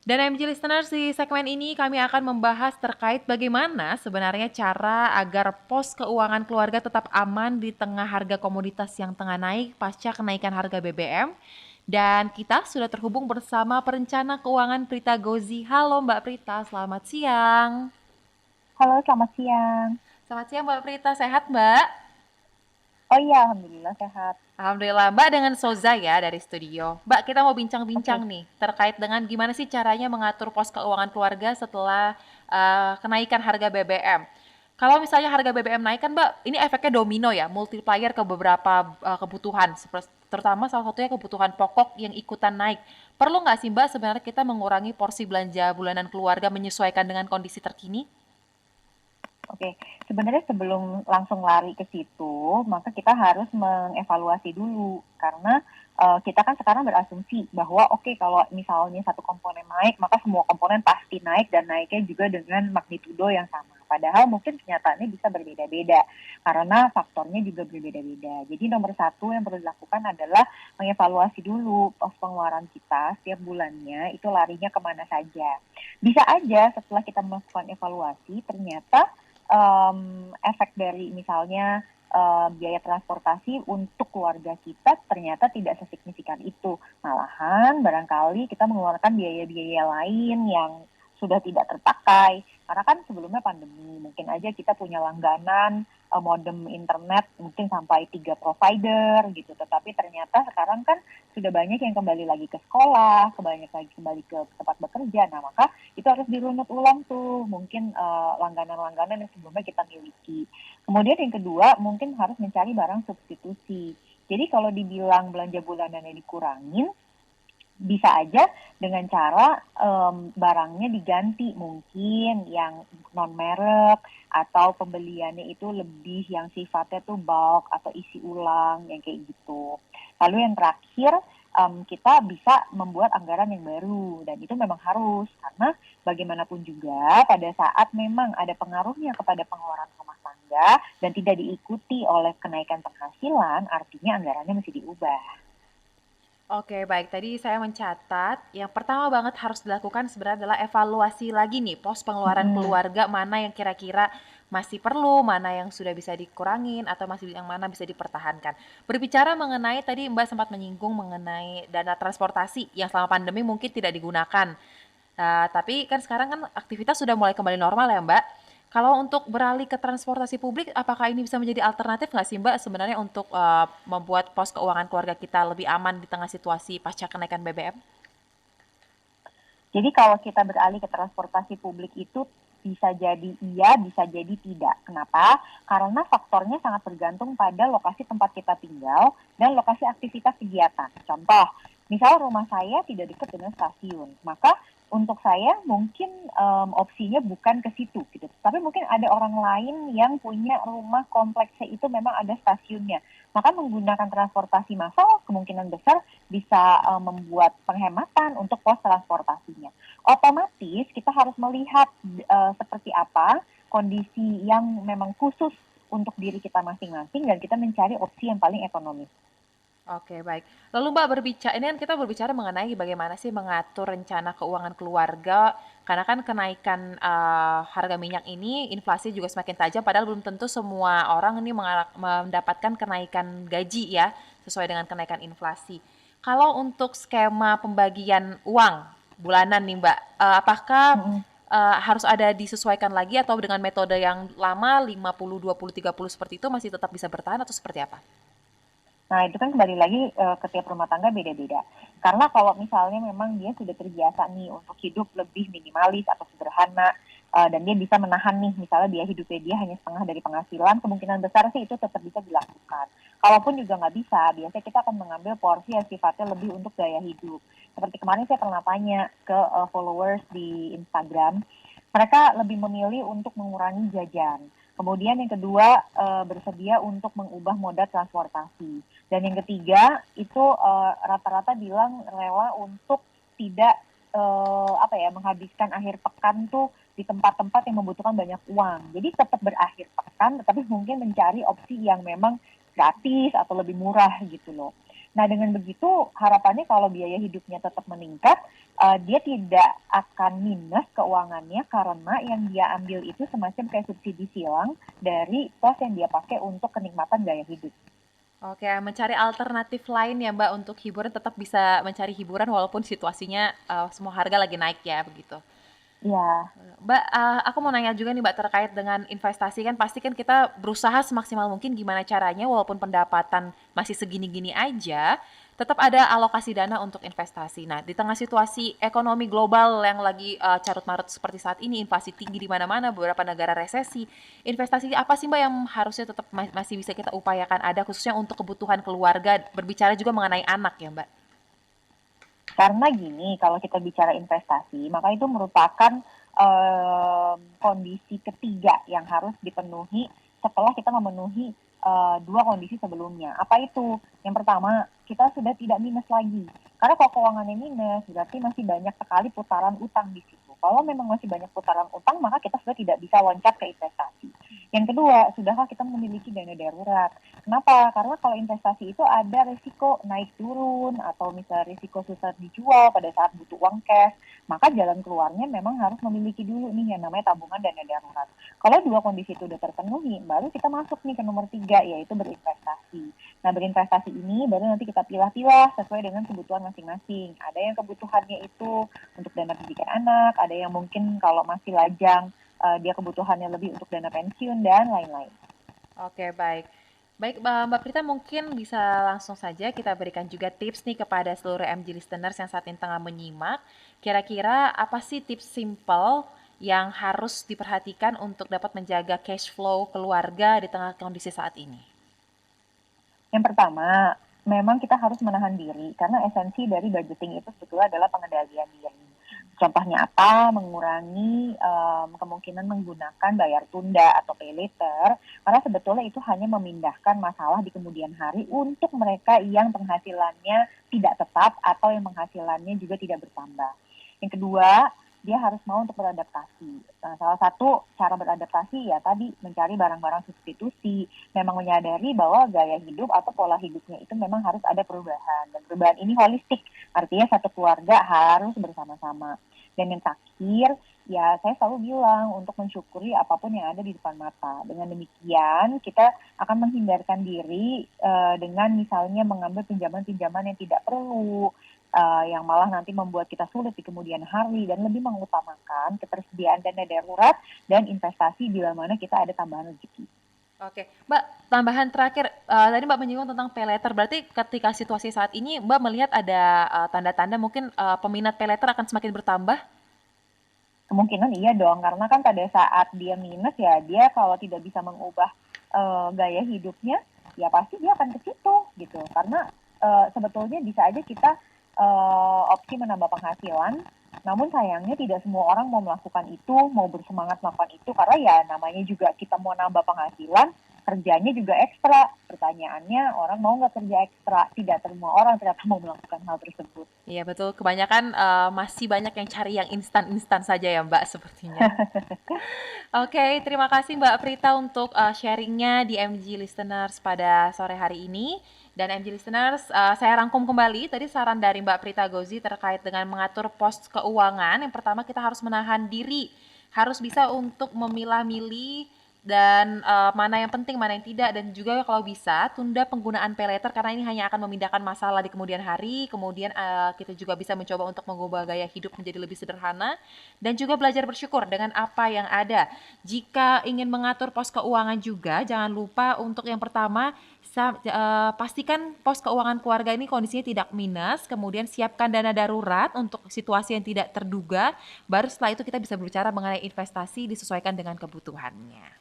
Dan MG Listeners, di segmen ini kami akan membahas terkait bagaimana sebenarnya cara agar pos keuangan keluarga tetap aman di tengah harga komoditas yang tengah naik pasca kenaikan harga BBM. Dan kita sudah terhubung bersama perencana keuangan Prita Gozi. Halo Mbak Prita, selamat siang. Halo, selamat siang. Selamat siang Mbak Prita, sehat Mbak? Oh iya, alhamdulillah sehat. Alhamdulillah, Mbak dengan Soza ya dari studio. Mbak, kita mau bincang-bincang Oke, nih terkait dengan gimana sih caranya mengatur pos keuangan keluarga setelah kenaikan harga BBM. Kalau misalnya harga BBM naik kan Mbak, ini efeknya domino ya, multiplier ke beberapa kebutuhan, terutama salah satunya kebutuhan pokok yang ikutan naik. Perlu nggak sih Mbak sebenarnya kita mengurangi porsi belanja bulanan keluarga menyesuaikan dengan kondisi terkini? oke. Sebenarnya sebelum langsung lari ke situ, maka kita harus mengevaluasi dulu karena kita kan sekarang berasumsi bahwa oke, kalau misalnya satu komponen naik, maka semua komponen pasti naik dan naiknya juga dengan magnitudo yang sama. Padahal mungkin kenyataannya bisa berbeda-beda karena faktornya juga berbeda-beda. Jadi nomor satu yang perlu dilakukan adalah mengevaluasi dulu pos pengeluaran kita setiap bulannya itu larinya kemana saja. Bisa aja setelah kita melakukan evaluasi ternyata efek dari misalnya biaya transportasi untuk keluarga kita ternyata tidak sesignifikan itu. Malahan barangkali kita mengeluarkan biaya-biaya lain yang sudah tidak terpakai. Karena kan sebelumnya pandemi, mungkin aja kita punya langganan modem internet mungkin sampai 3 provider gitu. Tetapi ternyata sekarang kan sudah banyak yang kembali lagi ke sekolah, banyak lagi kembali ke tempat bekerja. Nah, maka itu harus dirunut ulang tuh mungkin langganan-langganan yang sebelumnya kita miliki. Kemudian yang kedua mungkin harus mencari barang substitusi. Jadi kalau dibilang belanja bulanannya dikurangin, bisa aja dengan cara barangnya diganti mungkin yang non merek atau pembeliannya itu lebih yang sifatnya tuh bulk atau isi ulang yang kayak gitu. Lalu yang terakhir kita bisa membuat anggaran yang baru dan itu memang harus karena bagaimanapun juga pada saat memang ada pengaruhnya kepada pengeluaran rumah tangga dan tidak diikuti oleh kenaikan penghasilan artinya anggarannya mesti diubah. Oke, baik. Tadi saya mencatat, yang pertama banget harus dilakukan sebenarnya adalah evaluasi lagi nih, pos pengeluaran Mm-mm. keluarga mana yang kira-kira masih perlu, mana yang sudah bisa dikurangin, atau masih yang mana bisa dipertahankan. Berbicara mengenai, tadi Mbak sempat menyinggung mengenai dana transportasi yang selama pandemi mungkin tidak digunakan. Tapi kan sekarang kan aktivitas sudah mulai kembali normal ya Mbak. Kalau untuk beralih ke transportasi publik, apakah ini bisa menjadi alternatif nggak sih Mbak sebenarnya untuk membuat pos keuangan keluarga kita lebih aman di tengah situasi pasca kenaikan BBM? Jadi kalau kita beralih ke transportasi publik itu bisa jadi iya, bisa jadi tidak. Kenapa? Karena faktornya sangat bergantung pada lokasi tempat kita tinggal dan lokasi aktivitas kegiatan. Contoh, misal rumah saya tidak dekat dengan stasiun, maka untuk saya mungkin opsinya bukan ke situ gitu. Tapi mungkin ada orang lain yang punya rumah kompleksnya itu memang ada stasiunnya. Maka menggunakan transportasi massal kemungkinan besar bisa membuat penghematan untuk pos transportasinya. Otomatis kita harus melihat seperti apa kondisi yang memang khusus untuk diri kita masing-masing dan kita mencari opsi yang paling ekonomis. Oke, baik. Lalu Mbak berbicara, ini kan kita berbicara mengenai bagaimana sih mengatur rencana keuangan keluarga, karena kan kenaikan harga minyak ini, inflasi juga semakin tajam, padahal belum tentu semua orang ini mendapatkan kenaikan gaji ya, sesuai dengan kenaikan inflasi. Kalau untuk skema pembagian uang bulanan nih Mbak, apakah Mm-mm. harus ada disesuaikan lagi atau dengan metode yang lama 50-20-30 seperti itu masih tetap bisa bertahan atau seperti apa? Nah, itu kan kembali lagi ke tiap rumah tangga beda-beda. Karena kalau misalnya memang dia sudah terbiasa nih untuk hidup lebih minimalis atau sederhana, dan dia bisa menahan nih, misalnya biaya hidupnya dia hanya setengah dari penghasilan, kemungkinan besar sih itu tetap bisa dilakukan. Kalaupun juga nggak bisa, biasanya kita akan mengambil porsi yang sifatnya lebih untuk gaya hidup. Seperti kemarin saya pernah tanya ke followers di Instagram, mereka lebih memilih untuk mengurangi jajan. Kemudian yang kedua, bersedia untuk mengubah moda transportasi. Dan yang ketiga, itu rata-rata bilang rela untuk tidak menghabiskan akhir pekan tuh di tempat-tempat yang membutuhkan banyak uang. Jadi tetap berakhir pekan, tetapi mungkin mencari opsi yang memang gratis atau lebih murah gitu loh. Nah, dengan begitu harapannya kalau biaya hidupnya tetap meningkat, dia tidak akan minus keuangannya karena yang dia ambil itu semacam kayak subsidi silang dari pos yang dia pakai untuk kenikmatan gaya hidup. Oke, mencari alternatif lain ya Mbak untuk hiburan, tetap bisa mencari hiburan walaupun situasinya semua harga lagi naik ya begitu. Ya, Mbak, aku mau nanya juga nih Mbak terkait dengan investasi, kan pasti kan kita berusaha semaksimal mungkin gimana caranya walaupun pendapatan masih segini-gini aja, tetap ada alokasi dana untuk investasi. Nah, di tengah situasi ekonomi global yang lagi carut-marut seperti saat ini, inflasi tinggi di mana-mana, beberapa negara resesi, investasi apa sih Mbak yang harusnya tetap masih bisa kita upayakan ada khususnya untuk kebutuhan keluarga, berbicara juga mengenai anak ya Mbak? karena gini, kalau kita bicara investasi, maka itu merupakan kondisi ketiga yang harus dipenuhi setelah kita memenuhi dua kondisi sebelumnya. Apa itu? Yang pertama, kita sudah tidak minus lagi. Karena kalau keuangannya minus, berarti masih banyak sekali putaran utang di situ. Kalau memang masih banyak putaran utang, maka kita sudah tidak bisa loncat ke investasi. Yang kedua, sudahkah kita memiliki dana darurat? Kenapa? Karena kalau investasi itu ada risiko naik turun atau misalnya risiko susah dijual pada saat butuh uang cash, maka jalan keluarnya memang harus memiliki dulu nih yang namanya tabungan dana darurat. Kalau dua kondisi itu sudah terpenuhi, baru kita masuk nih ke nomor tiga, yaitu berinvestasi. Nah, berinvestasi ini baru nanti kita pilah-pilah sesuai dengan kebutuhan masing-masing. Ada yang kebutuhannya itu untuk dana pendidikan anak, ada yang mungkin kalau masih lajang, dia kebutuhannya lebih untuk dana pensiun, dan lain-lain. Oke, baik. Baik, Mbak Prita mungkin bisa langsung saja kita berikan juga tips nih kepada seluruh MG listeners yang saat ini tengah menyimak. Kira-kira apa sih tips simple yang harus diperhatikan untuk dapat menjaga cash flow keluarga di tengah kondisi saat ini? Yang pertama, memang kita harus menahan diri karena esensi dari budgeting itu sebetulnya adalah pengendalian diri. Contohnya apa? Mengurangi kemungkinan menggunakan bayar tunda atau pay later, karena sebetulnya itu hanya memindahkan masalah di kemudian hari untuk mereka yang penghasilannya tidak tetap atau yang penghasilannya juga tidak bertambah. Yang kedua, dia harus mau untuk beradaptasi. Nah, salah satu cara beradaptasi ya tadi mencari barang-barang substitusi, memang menyadari bahwa gaya hidup atau pola hidupnya itu memang harus ada perubahan. Dan perubahan ini holistik, artinya satu keluarga harus bersama-sama. Dan yang terakhir, ya saya selalu bilang untuk mensyukuri apapun yang ada di depan mata. Dengan demikian, kita akan menghindarkan diri dengan misalnya mengambil pinjaman-pinjaman yang tidak perlu, yang malah nanti membuat kita sulit di kemudian hari, dan lebih mengutamakan ketersediaan dana darurat dan investasi bila mana kita ada tambahan rezeki. Oke, Mbak, tambahan terakhir, tadi Mbak menyinggung tentang paylater, berarti ketika situasi saat ini Mbak melihat ada tanda-tanda mungkin peminat paylater akan semakin bertambah? Kemungkinan iya dong, karena kan pada saat dia minus ya dia kalau tidak bisa mengubah gaya hidupnya, ya pasti dia akan ke situ gitu. Karena sebetulnya bisa aja kita opsi menambah penghasilan, namun sayangnya tidak semua orang mau melakukan itu, mau bersemangat melakukan itu, karena ya namanya juga kita mau nambah penghasilan, kerjanya juga ekstra. Pertanyaannya, orang mau nggak kerja ekstra? Tidak semua orang ternyata mau melakukan hal tersebut. Iya betul, kebanyakan masih banyak yang cari yang instan-instan saja ya Mbak sepertinya. Oke, terima kasih Mbak Prita untuk sharingnya di MG Listeners pada sore hari ini. Dan MG Listeners, saya rangkum kembali tadi saran dari Mbak Prita Gozi terkait dengan mengatur pos keuangan. Yang pertama kita harus menahan diri, harus bisa untuk memilah-milih dan mana yang penting, mana yang tidak, dan juga kalau bisa tunda penggunaan paylater karena ini hanya akan memindahkan masalah di kemudian hari. Kemudian kita juga bisa mencoba untuk mengubah gaya hidup menjadi lebih sederhana dan juga belajar bersyukur dengan apa yang ada. Jika ingin mengatur pos keuangan juga, jangan lupa untuk yang pertama pastikan pos keuangan keluarga ini kondisinya tidak minus, kemudian siapkan dana darurat untuk situasi yang tidak terduga, baru setelah itu kita bisa berbicara mengenai investasi disesuaikan dengan kebutuhannya.